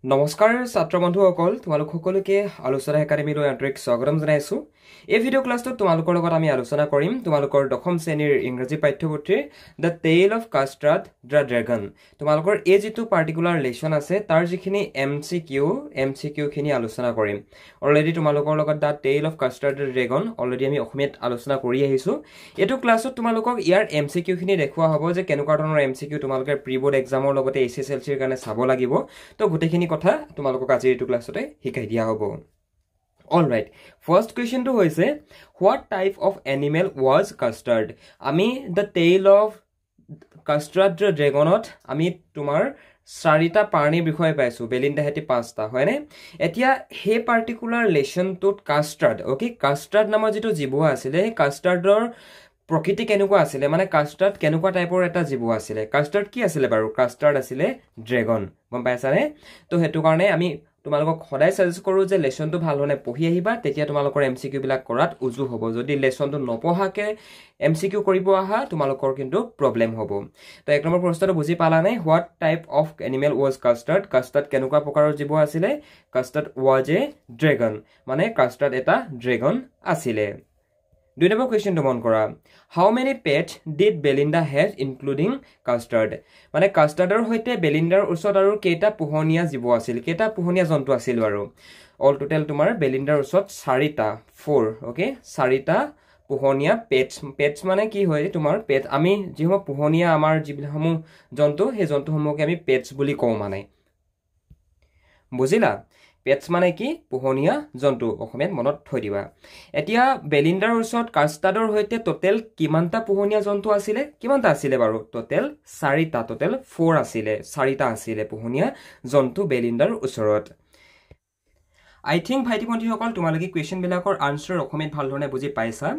নমস্কাৰ ছাত্ৰ বন্ধুসকল তোমালোক সকলোকে আলোচনা একাডেমীলৈ আন্তৰিক স্বাগতম জনাইছো এই ভিডিঅ' ক্লাছটোত তোমালোকৰ লগত আমি আলোচনা কৰিম তোমালোকৰ দশম শ্ৰেণীৰ ইংৰাজী পাঠ্যপুথিৰ the tale of custard the dragon তোমালোকৰ এই যেটো পাৰ্টিকুলাৰ লেসন আছে তাৰ যিখিনি এমসিকিউ খিনি আলোচনা কৰিম অলৰেডি তোমালোকৰ লগত the tale of custard the dragon already আমি অসমীয়াত আলোচনা কৰি আহিছো এটো ক্লাছত তোমালোকক ইয়াৰ এমসিকিউ খিনি দেখুৱা হ'ব যে কেনেকুৱা ধৰণৰ এমসিকিউ তোমালোকে প্ৰি বোৰ্ড এক্সামৰ লগতে এছএছএলসিৰ কাৰণে চাব লাগিব তো গুটেখিনি কথা তোমালোকক আজি এইটো ক্লাছতে শিকাই দিয়া হ'ব All right. First question to hoise, what type of animal was custard? Ami the tail of custard dragonot. Ami tumar sarita parni bikhoy paisu. Belinda heti pasta. Hoine. Etia he particular lesson to custard. Okay, custard namor jitu jibu asile. Custardor প্ৰকৃতি কেনেকুৱা আছিল মানে custard কেনেকুৱা টাইপৰ এটা জীৱ আছিল custard কি আছিল বাৰু কাস্টাৰ্ড আছিল ড্ৰেগন গম পাইছানে তো হেতু কাৰণে আমি তোমালোকক সদায় সাজেষ্ট কৰো যে লেসনটো ভালহনে পঢ়ি আহিবা তেতিয়া তোমালোকৰ এমসিকিউ বিলাক কৰাত উজু হ'ব যদি লেসনটো নপঢ়াকে এমসিকিউ কৰিব আহা তোমালোকৰ কিন্তু প্ৰবলেম হ'ব তো এক নম্বৰ প্ৰশ্নটো বুজি পালা নাই what type of animal was custard custard কেনেকুৱা প্ৰকাৰৰ জীৱ আছিল কাস্টাৰ্ড ওয়াজ এ ড্ৰেগন মানে কাস্টাৰ্ড এটা ড্ৰেগন আছিল Do you have a question to Monkora? How many pets did Belinda have, including custard? মানে custardৰ হৈতে বেলিন্ডাৰ ওচৰত আৰু কেটা পোহনীয়া জীৱ আছিল কেটা পোহনীয়া জন্তু আছিল বাৰু অল টোটাল তোমাৰ বেলিন্ডাৰ ওচৰত 4টা 4 ওকে 4টা পোহনীয়া পেটস মানে কি হয় তোমাৰ পেট আমি যিহ পোহনীয়া আমাৰ যিসমূহ জন্তু সেই জন্তুসমূহকে আমি পেটস বুলি কওঁ মানে বুজিলা পেটস মানে কি পোহনীয়া জন্তু অসমীয়াত মনত থৈ দিবা এতিয়া বেলিন্ডাৰ ওচৰত কাস্টাৰ্ডৰ হৈতে টোটাল কিমানটা পোহনীয়া জন্তু আছিল কিমানটা আছিল বাৰু টোটাল 4টা টোটাল 4 আছিল 4টা আছিল পোহনীয়া জন্তু বেলিন্ডাৰ ওচৰত I think ভাইটি ভণ্টিসকল তোমালোকে কোৱেশ্চন বিলাকৰ আনসাৰ অসমীয়াত ভাল ধৰণে বুজি পাইছা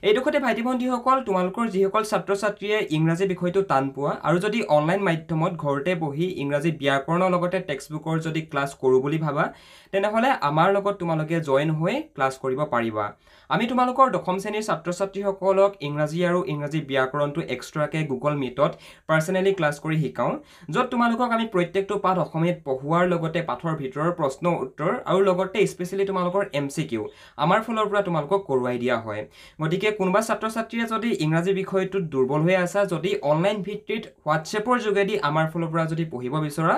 এই দুখতে ভাইটি ভণ্টিসকল তোমালোকৰ যিসকল ছাত্ৰ ছাত্ৰীয়ে ইংৰাজী বিষয়টো টান পোৱা আৰু যদি অনলাইন মাধ্যমত ঘৰতে বহি ইংৰাজী ব্যাকৰণৰ লগতে টেক্সটবুকৰ যদি ক্লাছ কৰো বুলি ভাবা তেনেহলে আমাৰ লগত তোমালোকে জয়েন হৈ ক্লাছ কৰিব পাৰিবা আমি তোমালোকৰ দশম শ্ৰেণীৰ ছাত্ৰ ছাত্ৰীসকলক ইংৰাজী আৰু ইংৰাজী ব্যাকৰণটো এক্সট্ৰাকে গুগল মিটত পাৰ্সোনালি ক্লাছ কৰি শিকাও যত তোমালোকক আমি প্ৰত্যেকটো পাঠ অসমীয়াত পঢ়ুৱাৰ লগতে পাঠৰ ভিতৰৰ প্ৰশ্ন উত্তৰ আৰু লগতে স্পেশালি তোমালোকৰ এমসিকিউ আমাৰ ফলৰ পৰা তোমালোকক কৰোৱাই দিয়া হয় গতিকে কোনবা ছাত্ৰ ছাত্ৰীয়ে যদি ইংৰাজী বিষয়টো দুৰ্বল হৈ আছে যদি অনলাইন ভিত্তিত হোৱাটছএপৰ যোগেদি আমাৰ ফলৰ পৰা যদি পঢ়িব বিচৰা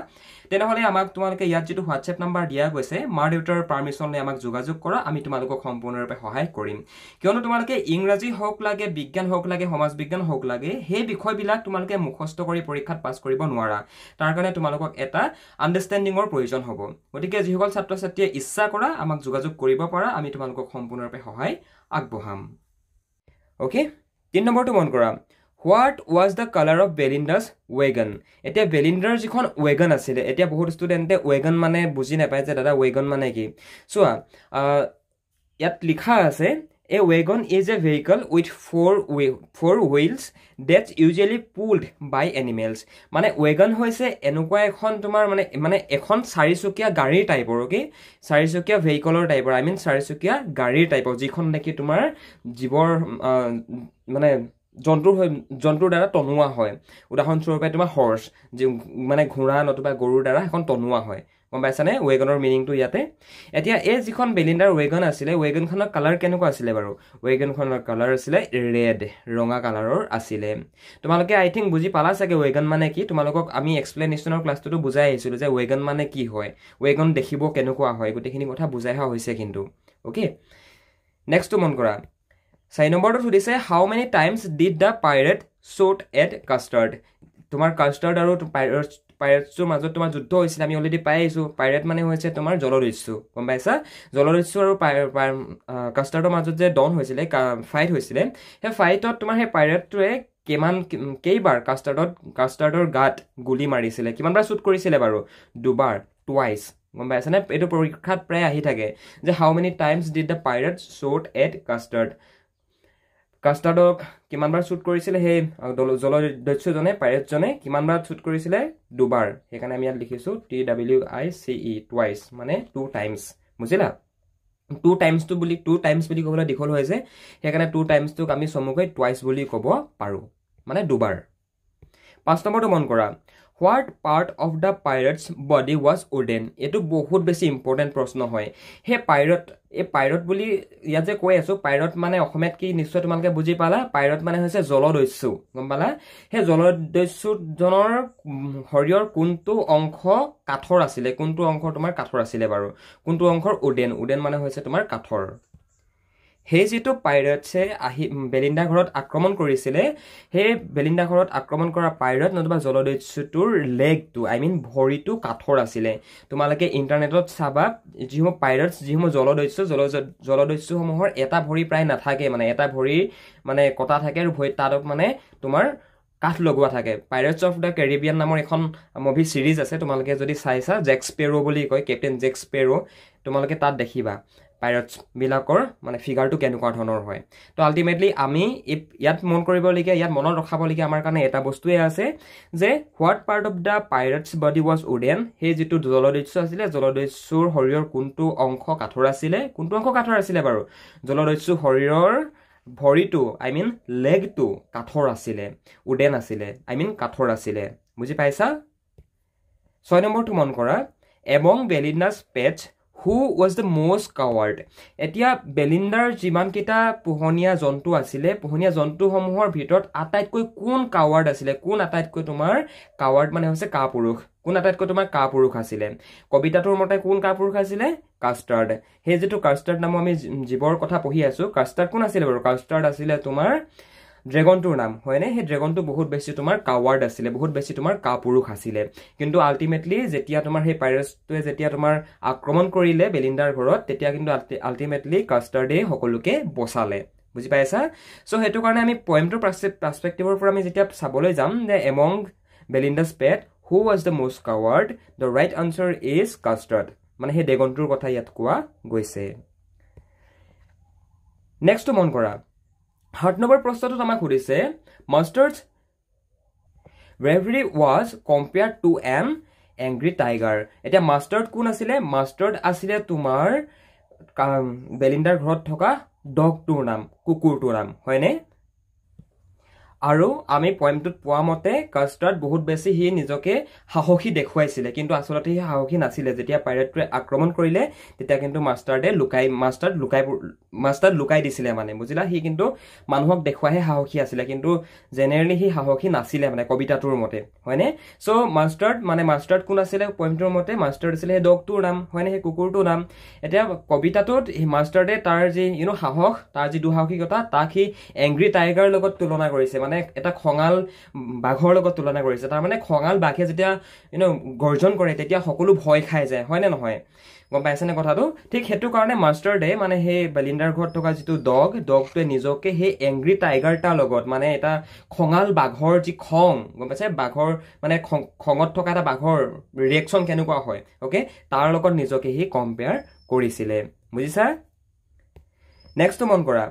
তেনেহলে আমাক তোমালোকে ইয়াত যেটো হোৱাটছএপ নম্বৰ দিয়া গৈছে মাৰ দেউতাৰ পাৰমিশন লৈ আমাক যোগাযোগ কৰা আমি তোমালোকক সম্পূৰ্ণৰূপে সহায় কৰিম কিয়নো তোমালোকে ইংৰাজী হওক লাগে বিজ্ঞান হওক লাগে সমাজ বিজ্ঞান হওক লাগে সেই বিষয়বিলাক তোমালোকে মুখস্থ কৰি পৰীক্ষাত পাছ কৰিব নোৱাৰা তাৰ কাৰণে তোমালোকক এটা আন্ডাৰষ্টেণ্ডিংৰ প্ৰয়োজন হ'ব গতিকে যিসকল ছাত্ৰ ছাত্ৰীয়ে ইচ্ছা কৰা আমাক যোগাযোগ কৰিব পাৰা আমি তোমালোকক সম্পূৰ্ণৰূপে সহায় আগবঢ়াম ওকে 3 নম্বৰটো মন কৰা What was the color of Belinda's wagon? এতিয়া বেলিন্ডাৰ যিখন wagon আছিল এতিয়া বহুত ষ্টুডেন্টে wagon মানে বুজি নাপায় যে দাদা wagon মানে কি চোৱা ইয়াত লিখা আছে A wagon is a vehicle with four wheels that's usually pulled by animals. মানে wagon হৈছে এনেকুৱা এখন তোমাৰ মানে এখন চাৰিচকীয়া গাড়ীৰ টাইপৰ ওকে চাৰিচকীয়া ভেহিকলৰ টাইপৰ I mean চাৰিচকীয়া গাড়ীৰ টাইপৰ যিখন নেকি তোমাৰ জীৱৰ মানে জন্তুৰ দ্বাৰা টনুৱা হয় উদাহৰণ স্বৰূপে তোমাৰ হৰ্স মানে ঘোঁৰা নতুবা গৰুৰ দ্বাৰা এখন টনুৱা হয় গম পাইছানে ওয়েগনৰ মিনিংটো ইয়াতে এতিয়া এই যিখন বেলিন্ডাৰ ওয়েগন আছিল ওয়েগনখনৰ কালাৰ কেনেকুৱা আছিল বাৰু ওয়েগনখনৰ কালাৰ আছিল ৰেড ৰঙা কালাৰৰ আছিল তোমালোকে আই থিংক বুজি পালা চাগে ওয়েগন মানে কি তোমালোকক আমি এক্সপ্লেনেশ্যনৰ ক্লাছটো বুজাই আহিছিলো যে ওয়েগন মানে কি হয় ওয়েগন দেখিব কেনেকুৱা হয় গোটেইখিনি কথা বুজাই হা হৈছে কিন্তু ওকে নেক্সটটো মন কৰা 4 নম্বৰটো সুধিছে how many times did the pirate shot at custard তোমাৰ কাস্টাৰ্ড আৰু পাইৰেটছৰ মাজত তোমাৰ যুদ্ধ হৈছিল আমি অলৰেডি পাই আহিছো পাইৰেট মানে হৈছে তোমাৰ জলদস্যু গম পাইছা জলদস্যু আৰু কাস্টাৰ্ডৰ মাজত যে ডন হৈছিল ফাইট হৈছিল সেই ফাইটত তোমাৰ সেই পাইৰেটটোৱে কেইবাৰ কাস্টাৰ্ডৰ গাত গুলি মাৰিছিল কিমানবাৰ শ্বুট কৰিছিল বাৰু দুবাৰ টুৱাইস গম পাইছানে এইটো পৰীক্ষাত প্ৰায় আহি থাকে যে how many times did the pirate shot at কাস্টাৰ্ডক কিমানবাৰ শ্বুট কৰিছিল হে জলদস্যুজনে পাইৰেটজনে কিমানবাৰ শ্বুট কৰিছিল দুবাৰ সেইকাৰণে আমি ইয়াত লিখিছো TWICE টুৱাইস মানে 2 টাইমছ বুজিলা 2 টাইমছ বুলি ক'বলৈ দীঘল হয় যে সেইকাৰণে 2 টাইমছটোক আমি চমুকৈ টুৱাইস বুলি ক'ব পাৰো মানে দুবাৰ 5 নম্বৰটো মন কৰা what part of the pirates body was wooden এইটো বহুত বেছি ইম্পৰ্টেণ্ট প্ৰশ্ন হয় সেই পাইৰট বুলি ইয়াত যে কৈ আছো পাইৰট মানে অসমীয়াত কি নিশ্চয় তোমালোকে বুজি পালা পাইৰট মানে হৈছে জলদস্যু গম পালা সেই জলদস্যুজনৰ শৰীৰৰ কোনটো অংশ কাঠৰ আছিলে কোনটো অংশ তোমাৰ কাঠৰ আছিলে বাৰু কোনটো অংশৰ উডেন মানে হৈছে তোমাৰ কাঠৰ সেই যিটো পাইৰেটছে আহি বেলিণ্ডা ঘৰত আক্ৰমণ কৰিছিলে সেই বেলিণ্ডা ঘৰত আক্ৰমণ কৰা পাইৰেট নতুবা জলদস্যুটোৰ লেগটো ভৰিটো কাঠৰ আছিলে তোমালোকে ইণ্টাৰনেটত চাবা যিসমূহ পাইৰেটছ যিসমূহ জলদস্যুসমূহৰ এটা ভৰি প্ৰায় নাথাকে মানে এটা ভৰি মানে কটা থাকে আৰু ভৰিত তাত মানে তোমাৰ কাঠ লগোৱা থাকে পাইৰেটছ অফ দ্য কেৰিবিয়ান নামৰ এখন মুভি সিৰিজ আছে তোমালোকে যদি চাইছা জেক স্পেৰো বুলি কয় কেপ্টেইন জেক স্পেৰো তোমালোকে তাত দেখিবা পাইৰেটছ বিলাকৰ মানে ফিগাৰটো কেনেকুৱা ধৰণৰ হয় তো আলটিমেটলি আমি ইয়াত মন কৰিবলগীয়া ইয়াত মনত ৰখাবলগীয়া আমাৰ কাৰণে এটা বস্তুৱে আছে যে what part of the pirates body was wooden সেই যিটো জলদস্যু আছিলে জলদস্যুৰ শৰীৰৰ কোনটো অংশ কাঠৰ আছিলে বাৰু জলদস্যু শৰীৰৰ ভৰিটো লেগটো কাঠৰ আছিলে উডেন আছিলে কাঠৰ আছিলে বুজি পাইছা 6 নম্বৰটো মন কৰা among Belinda's pets who was the most coward এতিয়া বেলিণ্ডাৰ যিমান কেইটা পোহনীয়া জন্তু আছিলে পোহনীয়া জন্তুসমূহৰ ভিতৰত আটাইতকৈ কোন কাৱাৰ্ড আছিলে কোন আটাইতকৈ তোমাৰ কাৱাৰ্ড মানে হৈছে কাপুৰুষ কোন আটাইতকৈ তোমাৰ কাপুৰুষ আছিলে কবিতাটোৰ মতে কোন কাপুৰুষ আছিলে কাষ্টাৰ্ড সেই যিটো কাষ্টাৰ্ড নামৰ আমি জীৱৰ কথা পঢ়ি আছো কাষ্টাৰ্ড কোন আছিলে বাৰু কাষ্টাৰ্ড আছিলে তোমাৰ ড্ৰেগনটোৰ নাম হয়নে সেই ড্ৰেগনটো বহুত বেছি তোমাৰ কাৱাৰ্ড আছিলে বহুত বেছি তোমাৰ কাপুৰুষ আছিলে কিন্তু আলটিমেটলি যেতিয়া তোমাৰ সেই পাইৰেটছটোৱে যেতিয়া তোমাৰ আক্ৰমণ কৰিলে বেলিণ্ডাৰ ঘৰত তেতিয়া কিন্তু আলটিমেটলি কাষ্টাৰ্ডে সকলোকে বচালে বুজি পাইছা সো হেতু কাৰণে আমি পয়েমটোৰ পাৰ্সপেক্টিভৰ পৰা আমি যেতিয়া চাবলৈ যাম যে among Belinda's pet who was the most coward the right answer is custard মানে সেই ড্ৰেগনটোৰ কথা ইয়াত কোৱা গৈছে নেক্সট মন কৰা 8 নম্বৰ প্ৰশ্নটো আমাক সুধিছে মাষ্টাৰ্ডছ bravery was compared to an angry tiger এতিয়া মাষ্টাৰ্ড কোন আছিলে মাষ্টাৰ্ড আছিলে তোমাৰ বেলিণ্ডাৰ ঘৰত থকা ডগটোৰ নাম কুকুৰটোৰ নাম হয়নে আৰু আমি পয়েমটোত পোৱা মতে কাষ্টাৰ্ড বহুত বেছি হি নিজকে সাহসী দেখুৱাইছিলে কিন্তু আসলতে হি সাহসী নাছিলে যেতিয়া পাইৰেটটোৱে আক্ৰমণ কৰিলে তেতিয়া কিন্তু মাষ্টাৰ্ড লুকাই দিছিলে মানে বুজিলা হি কিন্তু মানুহক দেখুৱাহে সাহসী আছিলে কিন্তু জেনেৰেলি হি সাহসী নাছিলে মানে কবিতাটোৰ মতে হয়নে সো মাষ্টাৰ্ড কোন আছিলে পয়েমটোৰ মতে মাষ্টাৰ্ড আছিলে হে ডগটোৰ নাম হয়নে হে কুকুৰটোৰ নাম এতিয়া কবিতাটোত মাষ্টাৰ্ডে তাৰ যি সাহস তাৰ যি দুঃসাহসিকতা তাক হি এংগ্ৰি টাইগাৰ লগত তুলনা কৰিছে মানে এটা খঙাল বাঘৰ লগত তুলনা কৰিছে তাৰ মানে খঙাল বাঘে যেতিয়া গৰ্জন কৰে তেতিয়া সকলো ভয় খাই যায় হয় নে নহয় গম পাইছেনে কথাটো ঠিক হেতু কাৰণে মাষ্টাৰ্ডে মানে হে বেলিণ্ডাৰ ঘৰত থকা যিটো ডগটোৱে নিজকে হে এংগ্ৰি টাইগাৰটা লগত মানে এটা খঙাল বাঘৰ যি খং গম পাইছে বাঘৰ মানে খঙত থকা এটা বাঘৰ ৰিয়েকচন কেনেকুৱা হয় ওকে তাৰ লগত নিজকে হি কম্পেয়াৰ কৰিছিলে বুজিছা নেক্সট মন কৰা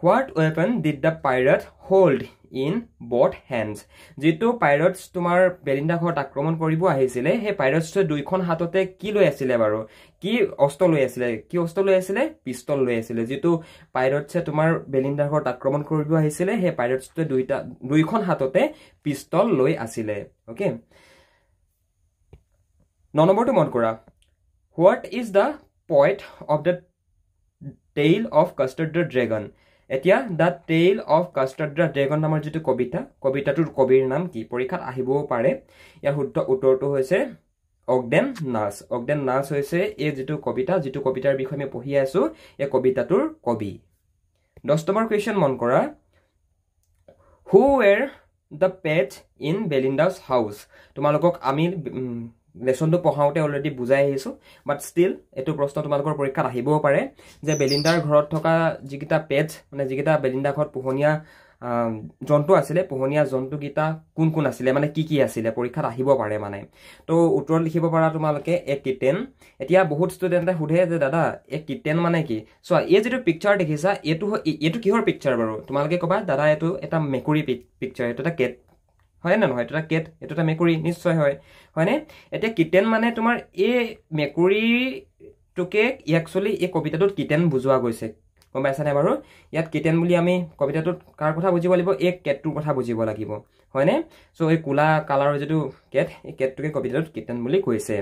what weapon did the pirate hold in both hands যেটো পাইৰেটছ তোমাৰ বেলিণ্ডা ঘৰত আক্ৰমণ কৰিব আহিছিলে সেই পাইৰেটছটোৱে দুইখন হাততে কি লৈ আছিল বাৰু কি অস্ত্ৰ লৈ আছিলে পিস্তল লৈ আছিলে যেটো পাইৰেটছে তোমাৰ বেলিণ্ডা ঘৰত আক্ৰমণ কৰিব আহিছিলে সেই পাইৰেটছটোৱে দুইখন হাততে পিস্তল লৈ আছিলে ওকে 9 নম্বৰটো মন কৰা what is the point of the tale of Custard the Dragon এতিয়া the tale of custard the dragon নামৰ যিটো কবিতাটোৰ কবিৰ নাম কি পৰীক্ষাত আহিবও পাৰে ইয়াৰ শুদ্ধ উত্তৰটো হৈছে অগডেন নাচ হৈছে এই যিটো কবিতাৰ বিষয়ে আমি পঢ়ি আছো এই কবিতাটোৰ কবি 10 নম্বৰ কোৱেশ্চন মন কৰা who were the pet in Belinda's house তোমালোকক আমি লেসনটো পঢ়াওতে অলৰেডি বুজাই আহিছো বাট ষ্টিল এটো প্ৰশ্ন তোমালোকৰ পৰীক্ষাত আহিবও পাৰে যে বেলিণ্ডাৰ ঘৰত থকা যিকিটা পেটছ মানে যিকিটা বেলিণ্ডা ঘৰত পোহনীয়া জন্তু আছিলে পোহনীয়া জন্তু গিটা কোন আছিলে মানে কি আছিলে পৰীক্ষাত আহিব পাৰে মানে তো উত্তৰ লিখিব পাৰা তোমালোকে এ কিটেন এতিয়া বহুত ষ্টুডেন্টে সুধে যে দাদা এ কিটেন মানে কি সো এই যেটো পিকচাৰ দেখিছা এটো কিহৰ পিকচাৰ বাৰু তোমালোকে কবা দাদা এটো এটা মেকুৰী পিকচাৰ এটো এটা কেট হয় না নহয় এটা কেট এটা মেকুৰী নিশ্চয় হয়নে এতিয়া কিটেন মানে তোমাৰ এই মেকুৰীটোকে একচুয়ালি এই কবিতাটোত কিটেন বুজোৱা গৈছে গম পাইছানে বাৰু ইয়াত কিটেন বুলি আমি কবিতাটোত কাৰ কথা বুজিব লাগিব এই কেটটোৰ কথা বুজিব লাগিব হয়নে সো এই কোলা কালাৰৰ যেটো কেট এই কেটটোকে কবিতাটোত কিটেন বুলি কৈছে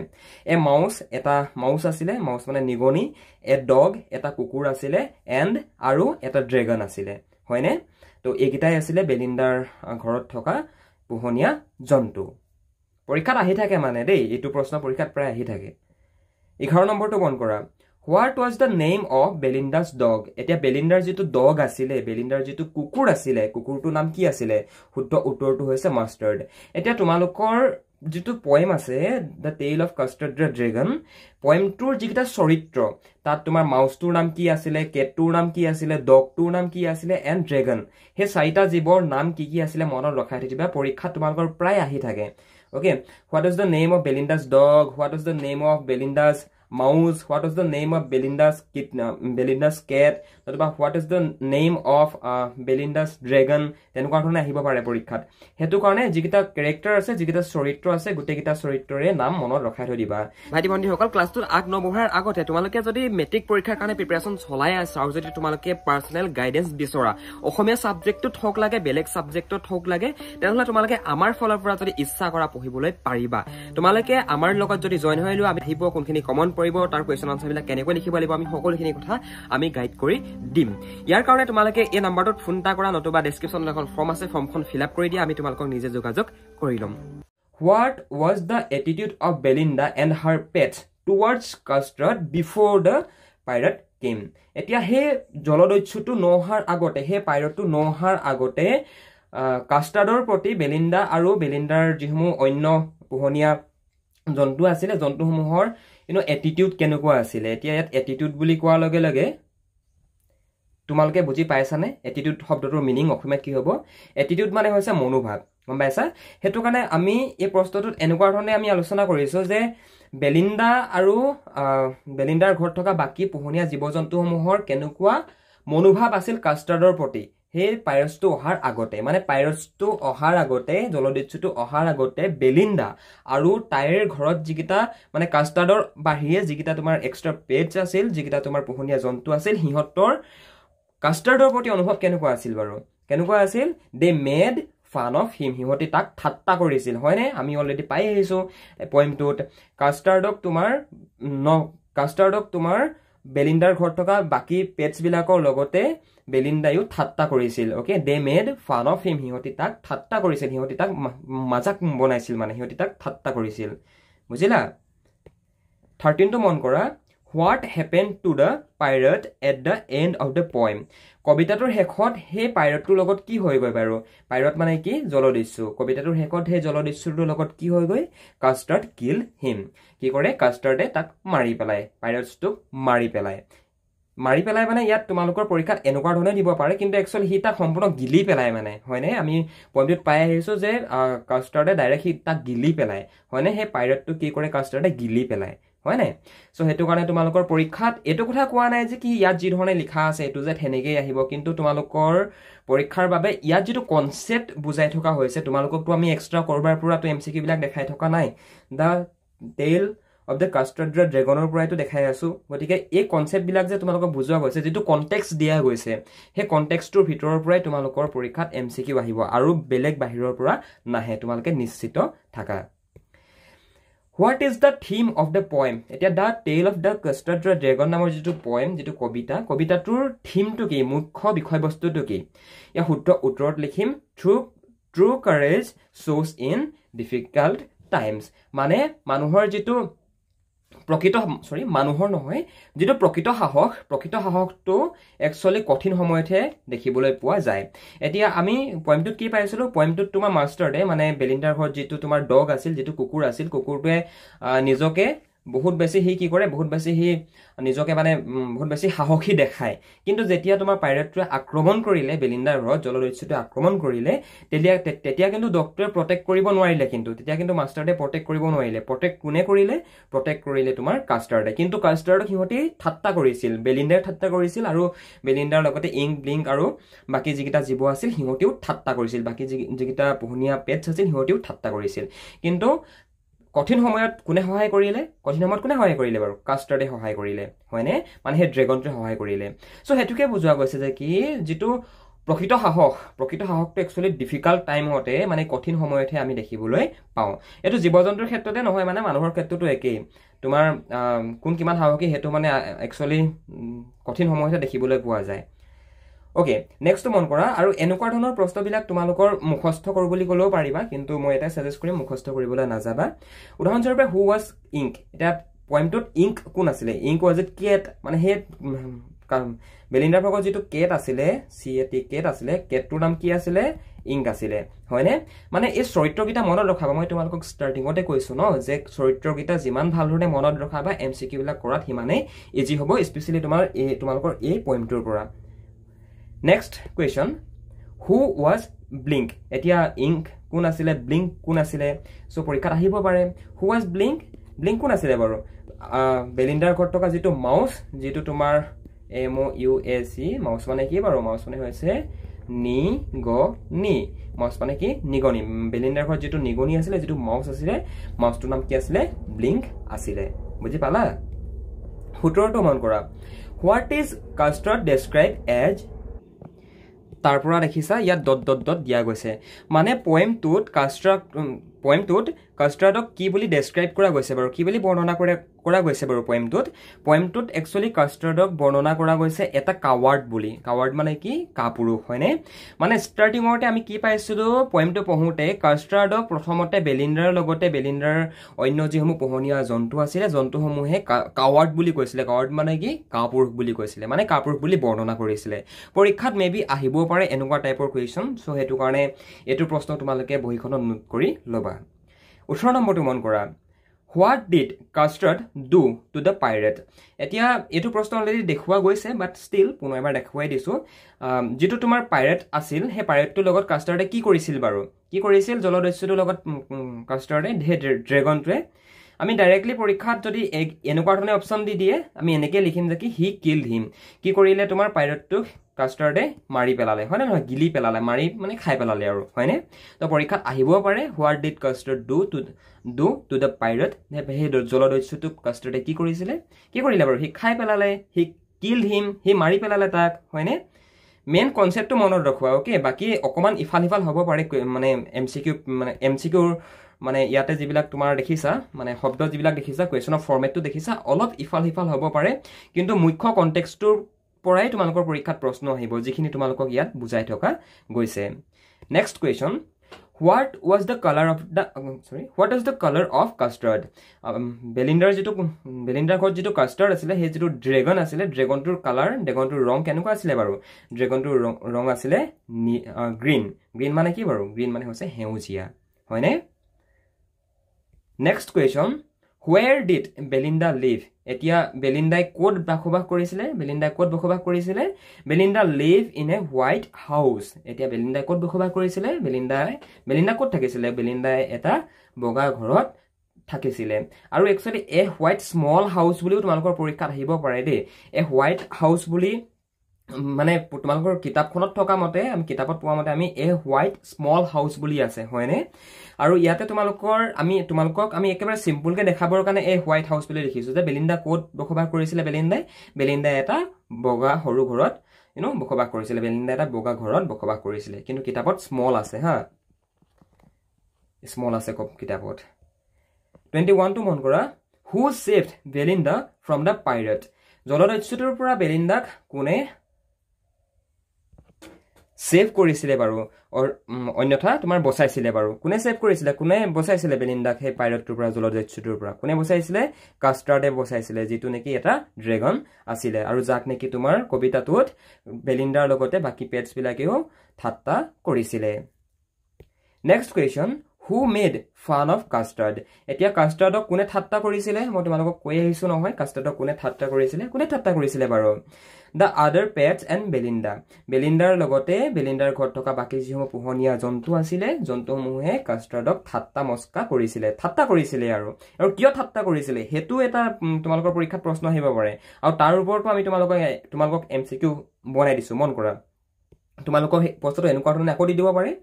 এ মাউস এটা মাউস আছিলে মাউস মানে নিগনি এ ডগ এটা কুকুৰ আছিলে এণ্ড আৰু এটা ড্ৰেগন আছিলে হয়নে তো এইকেইটাই আছিলে বেলিন্ডাৰ ঘৰত থকা পোহনীয়া জন্তু পৰীক্ষাত আহি থাকে মানে দেই এইটো প্ৰশ্ন পৰীক্ষাত প্ৰায় আহি থাকে 11 নম্বৰটো মন কৰা What was the name of Belinda's dog? এতিয়া বেলিন্ডাৰ যেটো ডগ আছিলে বেলিন্ডাৰ যেটো কুকুৰ আছিলে কুকুৰটো নাম কি আছিলে শুদ্ধ উত্তৰটো হৈছে মাষ্টাৰ্ড এতিয়া তোমালোকৰ যেটো পয়েম আছে The Tale of Custard the Dragon পয়েমটোৰ যিটা চৰিত্ৰ তাত তোমাৰ মাউসটোৰ নাম কি আছিলে কেটটোৰ নাম কি আছিলে ডগটোৰ নাম কি আছিলে এণ্ড ড্ৰেগন হে চাৰিটা জীৱৰ নাম কি কি আছিলে মনত ৰখাই থৈবা পৰীক্ষা তোমালোকৰ প্ৰায় আহি থাকে Okay, what is the name of Belinda's dog? What is the name of Belinda's mouse? What is the name of Belinda's cat? What is the name of Belinda's dragon? তেনেকুৱা ধৰণে আহিব পাৰে পৰীক্ষাত হেতু কাৰণে যিকিটা ক্যাৰেক্টাৰ আছে যিকিটা চৰিত্ৰ আছে গুটেকিটা চৰিত্ৰৰে নাম মনত ৰখাই থৈ দিবা ভাইটি ভণ্টি সকল ক্লাছটোত আগ নবঢ়াৰ আগতে তোমালোকে যদি মেট্ৰিক পৰীক্ষাৰ কাৰণে প্ৰিপাৰেচন চলাই আছা আৰু যদি তোমালোকে পাৰ্সোনেল গাইডেন্স বিচৰা অসমীয়া সাবজেক্টত হক লাগে বেলেগ সাবজেক্টত হক লাগে তেনেহলে তোমালোকে আমাৰ ফলৰ পৰা যদি ইচ্ছা কৰা পঢ়িবলৈ পাৰিবা তোমালোকে আমাৰ লগত যদি জয়েন হৈ লোৱা আমি হিপ কোনখিনি কমন পৰিব তাৰ কোৱেশ্চন আনসাৰ বিলাক কেনেকৈ লিখিব লাগিব আমি সকলোখিনি কথা আমি গাইড কৰি দিম ইয়াৰ কাৰণে তোমালোকে এই নম্বৰটোত ফোন টা কৰা নতুবা ডেসক্ৰিপচনত এখন ফৰ্ম আছে ফৰ্মখন ফিল আপ কৰি দিয়া আমি তোমালোকক নিজে যোগাযোগ কৰি লম What was the attitude of Belinda and her pets towards Custard before the pirate came এতিয়া হে জলদস্যুটো নহৰ আগতে হে পাইৰটটো নহৰ আগতে কাষ্টাৰ্ডৰ প্ৰতি বেলিন্ডা আৰু বেলিন্ডাৰ যিসমূহ অন্য পোহনীয়া জন্তু আছিলে জন্তুসমূহৰ এটিটিউড কেনেকুৱা আছিলে এতিয়া ইয়াত এটিটিউড বুলি কোৱাৰ লগে লগে তোমালোকে বুজি পাইছানে এটিটিউড শব্দটোৰ মিনিং অসমীয়াত কি হ'ব এটিটিউড মানে হৈছে মনোভাৱ গম পাইছা হেতু কাৰণে আমি এই প্ৰশ্নটোত এনেকুৱা ধৰণে আমি আলোচনা কৰিছো যে বেলিন্ডা আৰু বেলিন্ডাৰ ঘৰত থকা বাকি পোহনীয়া জীৱ-জন্তুসমূহৰ কেনেকুৱা মনোভাৱ আছিল কাষ্টাৰ্ডৰ প্ৰতি হে পাইৰটছটো অহাৰ আগতে মানে পাইৰটছটো অহাৰ আগতে জলদস্যুটো অহাৰ আগতে বেলিন্ডা আৰু তাইৰ ঘৰত যিকিটা মানে কাষ্টাৰ্ডৰ বাহিৰে যিকিটা তোমাৰ এক্সট্ৰা পেটছ আছিল যিকিটা তোমাৰ পোহনীয়া জন্তু আছিল হিহঁতৰ কাষ্টাৰ্ডৰ প্ৰতি অনুভৱ কেনেকুৱা আছিল বাৰু কেনেকুৱা আছিল they made fun of him হিহঁতে তাক ঠাট্টা কৰিছিল হয়নে আমি অলৰেডি পাই আহিছো পয়েমটোত কাষ্টাৰ্ডক তোমাৰ বেলিন্ডাৰ ঘৰত থকা বাকি পেটছ বিলাকৰ লগতে বেলিন্ডায়ো ঠাট্টা কৰিছিল okay they made fun of him হিহঁতে তাক ঠাট্টা কৰিছিল হিহঁতে তাক মজাক বনাইছিল মানে হিহঁতে তাক ঠাট্টা কৰিছিল বুজিলা 13 টো মন কৰা What happened to the pirate at the end of the poem? কবিতাটোৰ শেষত হে পাইৰটটোৰ লগত কি হৈ গৈ বাৰু পাইৰট মানে কি জলদস্যু কবিতাটোৰ শেষত হে জলদস্যুৰ লগত কি হৈ গৈ কাষ্টাৰ্ড কিল হিম কি কৰে কাষ্টাৰ্ডে তাক মাৰি পেলায় পাইৰটছটোক মাৰি পেলায় মানে ইয়াত তোমালোকৰ পৰীক্ষাত এনেকুৱা ধৰণে দিব পাৰে কিন্তু একচুৱেলি হি তাক সম্পূৰ্ণ গিলি পেলায় মানে হয়নে আমি পইণ্টটোত পাই আহিছো যে কাষ্টাৰ্ডে ডাইৰেক্ট হি তাক গিলি পেলায় হয়নে হে পাইৰটটো কি কৰে কাষ্টাৰ্ডে গিলি পেলায় হয় নাই সো হেতু কাৰণে তোমালোকৰ পৰীক্ষাত এটো কথা কোৱা নাই যে কি ইয়াত যি ধৰণে লিখা আছে এটো যে হেনেকৈ আহিব কিন্তু তোমালোকৰ পৰীক্ষাৰ বাবে ইয়াত যেটো কনসেপ্ট বুজাই থকা হৈছে তোমালোককটো আমি এক্সট্ৰা কৰবাৰ পৰা তো এমসিকিউ বিলাক দেখাই থকা নাই দা টেল of the Custard the Dragonৰ পৰাইটো দেখাই আছো গতিকে এই কনসেপ্ট বিলাক যে তোমালোকক বুজোৱা গৈছে যেটো কনটেক্সট দিয়া গৈছে হে কনটেক্সটৰ ভিতৰৰ পৰাই তোমালোকৰ পৰীক্ষাত এমসিকিউ আহিব আৰু বেলেগ বাহিৰৰ পৰা নাহে তোমালোকে নিশ্চিত থাকা What is the theme of the poem? এতিয়া The Tale of the Custard the Dragon নামৰ যেটো poem যেটো কবিতাটোৰ থিমটো কি মুখ্য বিষয়বস্তুটো কি ইয়া শুদ্ধ উত্তৰত লিখিম true courage shows in difficult times মানে মানুহৰ যেটো মানুহৰ নহয় যেটো প্ৰকৃত সাহসটো একচুয়ালি কঠিন সময়তহে দেখিবলৈ পোৱা যায় এতিয়া আমি পয়েমটোত কি পাইছিলো পয়েমটোত তোমাৰ মাষ্টাৰডে মানে বেলিন্ডাৰ ঘৰত যেটো তোমাৰ ডগ আছিল যেটো কুকুৰ আছিল কুকুৰটোৱে নিজকে বহুত বেছি হি কি কৰে বহুত বেছি হি নিজকে মানে বহুত বেছি সাহসী দেখায় কিন্তু যেতিয়া তোমাৰ পাইৰেটটোৱে আক্ৰমণ কৰিলে বেলিন্ডাৰ ঘৰত জলদস্যুটোৱে আক্ৰমণ কৰিলে তেতিয়া কিন্তু ডক্টৰে প্ৰটেক্ট কৰিব নোৱাৰিলে কিন্তু তেতিয়া কিন্তু মাষ্টাৰডে প্ৰটেক্ট কৰিব নোৱাৰিলে প্ৰটেক্ট কোনে কৰিলে তোমাৰ কাষ্টাৰ্ডে কিন্তু কাষ্টাৰ্ডক হিহঁতি ঠাট্টা কৰিছিল বেলিন্ডাৰ ঠাট্টা কৰিছিল আৰু বেলিন্ডাৰ লগতে ইংক ব্লিংক আৰু বাকি যিকিটা জীৱ আছিল হিহঁতিও ঠাট্টা কৰিছিল বাকি যিকিটা পোহনীয়া পেটছ আছিল হিহঁতিও ঠাট্টা কৰিছিল কিন্তু কঠিন সময়ত কোনে সহায় কৰিলে বাৰু কাষ্টাৰ্ডে সহায় কৰিলে হয়নে মানে হে ড্ৰেগনটোৱে সহায় কৰিলে সো হেতুকে বুজোৱা গৈছে যে কি যেটো প্ৰকৃত সাহসটো একচুৱেলি ডিফিকাল্ট টাইমতে মানে কঠিন সময়তহে আমি দেখিবলৈ পাওঁ এইটো জীৱ-জন্তুৰ ক্ষেত্ৰতে নহয় মানে মানুহৰ ক্ষেত্ৰতো একেই তোমাৰ কোন কিমান সাহসী হেতু মানে একচুৱেলি কঠিন সময়তে দেখিবলৈ পোৱা যায় ওকে নেক্সট মন কৰা আৰু এনেকুৱা ধৰণৰ প্ৰশ্নবিলাক তোমালোকৰ মুখস্থ কৰো বুলি কলেও পাৰিবা কিন্তু মই এটা সাজেষ্ট কৰিম মুখস্থ কৰিবলৈ নাযাবা উদাহৰণস্বৰূপে হু ৱাজ ইংক এটা পয়েমটোত ইংক কোন আছিলে ইংক ৱাজ ইট কেট মানে হে বেলিন্ডাৰ ভাগত যেটো কেট আছিলে সিএটি কেট আছিলে কেটটোৰ নাম কি আছিলে ইংক আছিলে হয়নে মানে এই চৰিত্ৰকিটা মনত ৰখাবা মই তোমালোকক ষ্টাৰ্টিংতে কৈছো ন যে চৰিত্ৰকিটা যিমান ভালদৰে মনত ৰখাবা এমসিকিউ বিলাক কৰাত হিমানে ইজি হ'ব স্পেশালি তোমালোকৰ এই পয়েমটোৰ পৰা next question who was blink এতিয়া ইংক কোন আছিলে ব্লিংক কোন আছিলে সো পৰীক্ষাত আহিব পাৰে হু ৱাজ ব্লিংক ব্লিংক কোন আছিলে বাৰু বেলিন্ডাৰ ঘৰত থকা যেটো মাউস যেটো তোমাৰ MOUSE মাউস মানে কি বাৰু মাউস মানে হৈছে নিগনি মাউস মানে কি নিগনি বেলিন্ডাৰ ঘৰত যেটো নিগনি আছিলে যেটো মাউস আছিলে মাউসটোৰ নাম কি আছিলে ব্লিংক আছিলে বুজি পালা 17টো মন কৰা হোৱাট ইজ কাস্টাৰ্ড ডেসক্ৰাইব এজ তাৰপৰা দেখিছা ইয়াত ডট ডট ডট দিয়া গৈছে মানে পয়েমটোত কাস্টাৰ্ডক কি বুলি ডেসক্ৰাইব কৰা গৈছে বাৰু কি বুলি বৰ্ণনা কৰা গৈছে বাৰু পয়েমটোত একচুৱেলি কাস্টাৰ্ডক বৰ্ণনা কৰা গৈছে এটা কাৱাৰ্ড বুলি কাৱাৰ্ড মানে কি কাপুৰুষ হয়নে মানে ষ্টাৰ্টিংতে আমি কি পাইছিলো পয়েমটো পঢ়োতে কাস্টাৰ্ডক প্ৰথমতে বেলিন্ডাৰ লগতে বেলিন্ডাৰ অন্য যিসমূহ পোহনীয়া জন্তু আছিলে জন্তুসমূহে কাৱাৰ্ড বুলি কৈছিলে কাৱাৰ্ড মানে কি কাপুৰুষ বুলি কৈছিলে মানে কাপুৰুষ বুলি বৰ্ণনা কৰিছিলে পৰীক্ষাত মেবি আহিব পাৰে এনেকুৱা টাইপৰ কোৱেশ্চন সো হেতু কাৰণে এটো প্ৰশ্ন তোমালোকে বহিখনত নোট কৰি লবা 18 নম্বৰটো মন কৰা What did Custard do to the pirate? এতিয়া এটো প্ৰশ্ন অলৰেডি দেখুৱা গৈছে বাট ষ্টিল পুনৰ এবাৰ দেখুৱাই দিছো যেটো তোমাৰ পাইৰেট আছিল হে পাইৰেটটোৰ লগত কাস্টাৰ্ডে কি কৰিছিল বাৰু কি কৰিছিল জলদস্যুটোৰ লগত কাস্টাৰ্ডে ড্ৰেগনটোৱে আমি ডাইৰেক্টলি পৰীক্ষাত যদি এনেকুৱা ধৰণে অপচন দি দিয়ে আমি এনেকৈ লিখিম যে কি হি কিল্ড হিম কি কৰিলে তোমাৰ পাইৰেটটোক কাস্টাৰ্ডে মাৰি পেলালে হয় না নহয় গিলি পেলালে মাৰি মানে খাই পেলালে আৰু হয়নে তো পৰীক্ষাত আহিব পাৰে what did custard do to the pirate হে জলদস্যুটোক কাস্টাৰ্ডে কি কৰিলে বাৰু হি খাই পেলালে হি কিল্ড হিম হি মাৰি পেলালে তাক হয়নে মেইন কনসেপ্টটো মনত ৰখোৱা ওকে বাকি অকমান ইফাল হ'ব পাৰে মানে এমসিকিউৰ মানে ইয়াতে যিবিলাক তোমাৰ দেখিছা মানে শব্দ যিবিলাক দেখিছা কোৱেশ্চনৰ ফৰমেটটো দেখিছা অলপ ইফাল হ'ব পাৰে কিন্তু মুখ্য কনটেক্সটৰ পৰাই তোমালোকৰ পৰীক্ষাত প্ৰশ্ন আহিব যিখিনি তোমালোকক ইয়াত বুজাই থকা গৈছে next question what was the color of custard বেলিন্ডাৰ ঘৰত যেটো কাস্টাৰ্ড আছিলে হে যেটো ড্ৰেগন আছিলে ড্ৰেগনটোৰ ৰং কেনেকুৱা আছিলে বাৰু ড্ৰেগনটোৰ ৰং আছিলে গ্ৰীন মানে কি বাৰু গ্ৰীন মানে হৈছে হেউজিয়া হয়নে next question Where did Belinda live? এতিয়া বেলিন্ডাই কোড বসবাস কৰিছিলে Belinda live in a white house এতিয়া বেলিন্ডাই কোড বসবাস কৰিছিলে বেলিন্ডা কোড থাকিছিলে বেলিন্ডাই এটা বগা ঘৰত থাকিছিলে আৰু একচুৱেলি এ হোৱাইট স্মল হাউস বুলিও তোমালোকৰ পৰীক্ষাত আহিব পাৰে দেই এ হোৱাইট হাউস বুলি মানে তোমালোকৰ কিতাপখনত থকা মতে আমি কিতাপত পোৱা মতে আমি এ হোৱাইট স্মল হাউস বুলি আছে হয়নে আৰু ইয়াতে তোমালোকক আমি একেবাৰে সিম্পল কে দেখাবৰ কাৰণে এ হোৱাইট হাউস বুলি লিখিছো যে বেলিন্ডা কোড বসবাস কৰিছিলে বেলিন্ডাই এটা বগা সৰু ঘৰত বসবাস কৰিছিলে বেলিন্ডা এটা বগা ঘৰত বসবাস কৰিছিলে কিন্তু কিতাপত স্মল আছে হা স্মল আছে কিতাপত 21 টো মন কৰা who saved Belinda from the pirate জলদস্যুটোৰ পৰা বেলিন্ডাক কোনে সেভ কৰিছিলে বাৰু অন্যথা তোমাৰ বচাইছিলে বাৰু কোনে সেভ কৰিছিলে কোনে বচাইছিলে বেলিন্ডাক হে পাইৰেটটোৰ পৰা জলদস্যুটোৰ পৰা কোনে বচাইছিলে কাস্টাৰ্ডে বচাইছিলে যেটো নেকি এটা ড্ৰেগন আছিলে আৰু যাক নেকি তোমাৰ কবিতাটোত বেলিন্ডাৰ লগতে বাকি পেটছ বিলাকেও ঠাট্টা কৰিছিলে next question Who made fun of custard? এতিয়া কাস্টাৰ্ডক কোনে ঠাট্টা কৰিছিলে মই তোমালোকক কৈ আহিছো নহয় কাস্টাৰ্ডক কোনে ঠাট্টা কৰিছিলে বাৰু The other pets and Belinda বেলিন্ডাৰ লগতে বেলিন্ডাৰ ঘৰত থকা বাকি যিসমূহ পোহনীয়া জন্তু আছিলে জন্তুসমূহে কাস্টাৰ্ডক ঠাট্টা কৰিছিলে আৰু কিয় ঠাট্টা কৰিছিলে হেতু এটা তোমালোকৰ পৰীক্ষাত প্ৰশ্ন আহিব পাৰে আৰু তাৰ ওপৰতো আমি তোমালোকক এমসিকিউ বনাই দিছো মন কৰা তোমালোকৰ প্ৰশ্নটো এনেকুৱা ধৰণে আকৌ দি দিব পাৰে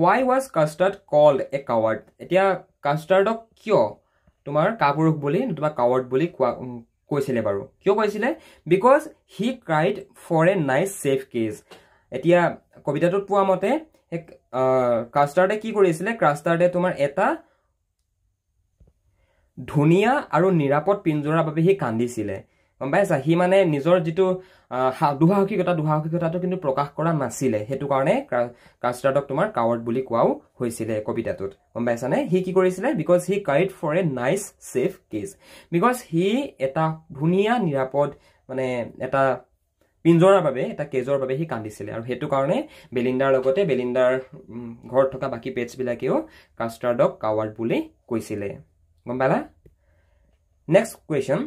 Why was Custard called a coward? এতিয়া কাস্টাৰ্ডক কিয় তোমাৰ কাপুৰুষ বুলি নতুবা কাৱাৰ্ড বুলি কৈছিলে বাৰু কিয় কৈছিলে because he cried for a nice safe case এতিয়া কবিতাটোত পোৱা মতে কাষ্টাৰ্ডে কি কৰিছিলে কাষ্টাৰ্ডে তোমাৰ এটা ধুনীয়া আৰু নিৰাপদ পিঞ্জৰাৰ বাবে সি কান্দিছিলে গম পাইছা হি মানে নিজৰ যেটো দুঃসাহসিকতাটো কিন্তু প্ৰকাশ কৰা নাছিলে হেতু কাৰণে কাষ্টাৰ্ডক তোমাৰ কাৱাৰ্ড বুলি কোৱাও হৈছিলে কবিতাটোত গম পাইছানে হি কি কৰিছিলে because he cried for a nice safe cage because he এটা ধুনীয়া নিৰাপদ মানে এটা পিঞ্জৰাৰ বাবে এটা কেজৰ বাবে হি কান্দিছিলে আৰু হেতু কাৰণে বেলিন্ডাৰ লগতে বেলিন্ডাৰ ঘৰত থকা বাকি পেটছ বিলাকেও কাষ্টাৰ্ডক কাৱাৰ্ড বুলি কৈছিলে গম পালা next question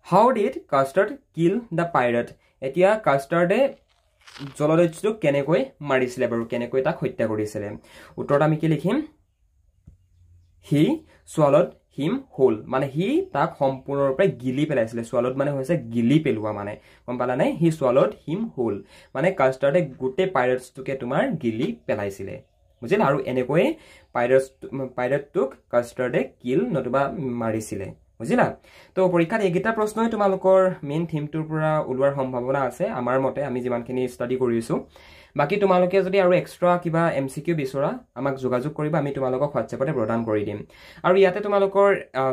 How did Custard kill the pirate? এতিয়া কাষ্টাৰ্ডে জলদস্যুক কেনেকৈ মাৰিছিলে বাৰু কেনেকৈ তাক হত্যা কৰিছিলে উত্তৰত আমি কি লিখিম He swallowed him whole মানে হি তাক সম্পূৰ্ণৰূপে গিলি পেলাইছিলে swallowed মানে হৈছে গিলি পেলোৱা মানে গম পালা নাই he swallowed him whole মানে কাষ্টাৰ্ডে গোটে পাইৰেটছটোকে তোমাৰ গিলি পেলাইছিলে বুজিলা আৰু এনেকৈ পাইৰেটটোক কাষ্টাৰ্ডে কিল নতুবা মাৰিছিলে বুজিলা তো পৰীক্ষাত এইগিটা প্ৰশ্নই তোমালোকৰ মেইন থিমটোৰ পৰা ওলোৱাৰ সম্ভাৱনা আছে আমাৰ মতে আমি যিমানখিনি ষ্টাডি কৰিছো বাকি তোমালোকে যদি আৰু এক্সট্ৰা কিবা এমসিকিউ বিচৰা আমাক যোগাযোগ কৰিবা আমি তোমালোকক হোৱাটছএপতে প্ৰদান কৰি দিম আৰু ইয়াতে তোমালোকৰ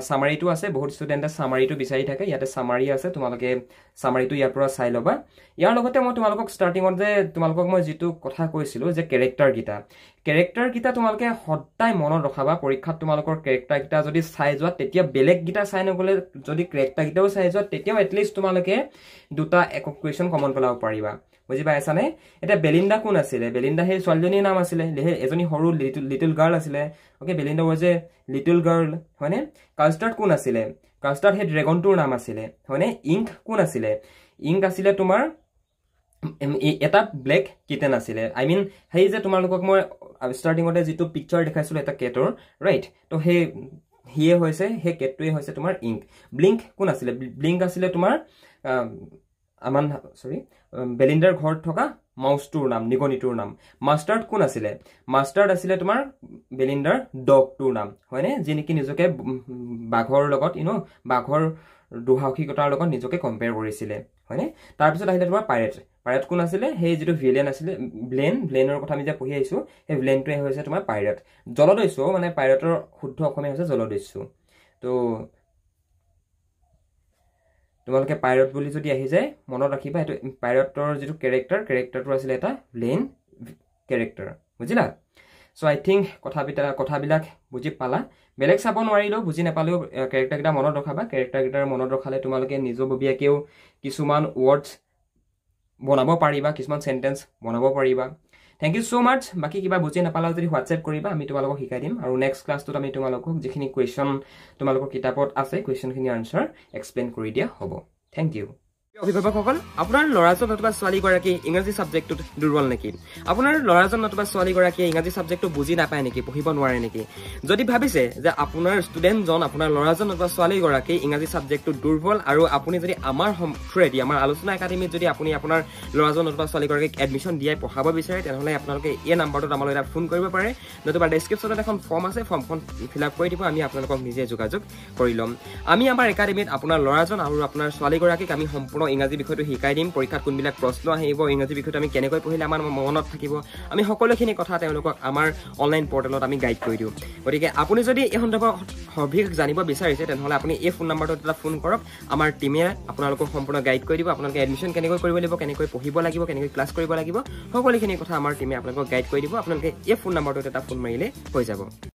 সামাৰীটো আছে বহুত ষ্টুডেন্টে সামাৰীটো বিচাৰি থাকে ইয়াতে সামাৰী আছে তোমালোকে সামাৰীটো ইয়াৰ পৰা চাই লবা ইয়াৰ লগতে মই তোমালোকক ষ্টাৰ্টিংত যে তোমালোকক মই যেটো কথা কৈছিলো যে ক্যাৰেক্টাৰ গিটা তোমালোকে সদায় মনত ৰখাবা পৰীক্ষাত তোমালোকৰ ক্যাৰেক্টাৰ গিটা যদি চাই যোৱা তেতিয়া বেলেগ গিটা চাই নগলে যদি ক্যাৰেক্টাৰ গিটাও চাই যোৱা তেতিয়াও এটলিষ্ট তোমালোকে দুটা একক কোৱেশ্চন কমন পেলাব পাৰিবা বুজি পাইছানে এটা বেলিন্ডা কোন আছিল বেলিন্ডা হে ছোৱালীজনীৰ নাম আছিল এজনী সৰু লিটল গাৰ্ল আছিল okay Belinda was a little girl হয়নে কাষ্টাৰ্ড কোন আছিল কাষ্টাৰ্ড হে ড্ৰেগনটোৰ নাম আছিল হয়নে ইংক কোন আছিল ইংক আছিল তোমাৰ এটা ব্ল্যাক কিটেন আছিল আই মিন হেই যে তোমালোকক মই ষ্টাৰ্টিংতে যেটো পিকচাৰ দেখাইছিল এটা কেটৰ ৰাইট তো হে হিয়ে হৈছে হে কেটটোৱে হৈছে তোমাৰ ইংক ব্লিংক কোন আছিল ব্লিংক আছিল তোমাৰ আমান সৰি বেলিন্ডাৰ ঘৰত থকা মাউসটোৰ নাম নিগনিটোৰ নাম মাষ্টাৰ্ড কোন আছিল মাষ্টাৰ্ড আছিল তোমাৰ বেলিন্ডাৰ ডগটোৰ নাম হয়নে যিনেকি নিজকে বাঘৰ লগত বাঘৰ দুঃসাহসিকতাৰ লগত নিজকে কম্পেয়াৰ কৰিছিল হয়নে তাৰ পিছত আহিলে তোমাৰ পাইৰেট কোন আছিল হে যেটো ভিলেন আছিল ব্লেনৰ কথা আমি যে পঢ়ি আইছো হে ব্লেনটোৱে হৈছে তোমাৰ পাইৰেট জলদস্যু মানে পাইৰেটৰ শুদ্ধ অসমীয়া হৈছে জলদস্যু তো তোমালোকে পাইৰেট বুলি যদি আহি যায় মনত ৰাখিবা এটো পাইৰেটৰ যেটো ক্যাৰেক্টাৰটো আছিল এটা ব্লেন ক্যাৰেক্টাৰ বুজিলা সো আই থিংক কথাবিলাক বুজি পালা বেলেগ চাব নোৱাৰিলো বুজি নাপালেও ক্যাৰেক্টাৰ গিটা মনত ৰখাবা ক্যাৰেক্টাৰ গিটাৰ মনত ৰখালে তোমালোকে নিজববিয়াকেও কিছুমান ওয়াৰ্ডছ বনাব পাৰিবা কিছুমান সেন্টেন্স বনাব পাৰিবা থ্যাংক ইউ সো মাচ বাকি কিবা বুজি নাপালা যদি হোৱাটছএপ কৰিবা আমি তোমালোকক শিকাই দিম আৰু নেক্সট ক্লাছটোত আমি তোমালোকক যিখিনি কোৱেশ্চন তোমালোকৰ কিতাপত আছে কোৱেশ্চনখিনি আনসাৰ এক্সপ্লেইন কৰি দিয়া হ'ব থ্যাংক ইউ অভিভাৱকসকল আপোনাৰ লৰাজন অথবা ছোৱালী গৰাকী ইংৰাজী সাবজেক্টত দুৰ্বল নেকি আপোনাৰ লৰাজন অথবা ছোৱালী গৰাকী ইংৰাজী সাবজেক্টটো বুজি নাপায় নেকি পঢ়িব নোৱাৰে নেকি যদি ভাবিছে যে আপোনাৰ ষ্টুডেন্টজন আপোনাৰ লৰাজন অথবা ছোৱালী গৰাকী ইংৰাজী সাবজেক্টটো দুৰ্বল আৰু আপুনি যদি আমাৰ থ্ৰুদি আমাৰ আলোচনা একাডেমীত যদি আপুনি আপোনাৰ লৰাজন অথবা ছোৱালী গৰাকীক এডমিশন দিয়াই পঢ়াব বিচাৰে তেনেহলে আপোনালোকে এই নম্বৰটোত আমালৈ এটা ফোন কৰিব পাৰে নতুবা ডেসক্ৰিপচনত এখন ফৰ্ম আছে ফৰ্মখন ফিল আপ কৰি দিব আমি আপোনালোকক নিজে যোগাযোগ কৰি লম আমি আমাৰ একাডেমীত আপোনাৰ লৰাজন আৰু আপোনাৰ ছোৱালী গৰাকীক আমি সম্পূৰ্ণ ইংৰাজী বিষয়টো শিকাই দিম পৰীক্ষাত কোনবিলাক প্ৰশ্ন আহিব ইংৰাজী বিষয়টো আমি কেনেকৈ পঢ়িলে আমাৰ মনত থাকিব আমি সকলোখিনি কথা তেওঁলোকক আমাৰ অনলাইন পৰ্টেলত আমি গাইড কৰি দিও গতিকে আপুনি যদি এই সন্দৰ্ভত সবিশেষ জানিব বিচাৰিছে তেনেহলে আপুনি এই ফোন নম্বৰটোত এটা ফোন কৰক আমাৰ টিমে আপোনালোকক সম্পূৰ্ণ গাইড কৰি দিব আপোনালোকে এডমিশন কেনেকৈ কৰিব লাগিব কেনেকৈ পঢ়িব লাগিব কেনেকৈ ক্লাছ কৰিব লাগিব সকলোখিনি কথা আমাৰ টিমে আপোনালোকক গাইড কৰি দিব আপোনালোকে এই ফোন নম্বৰটোত এটা ফোন মাৰিলে হৈ যাব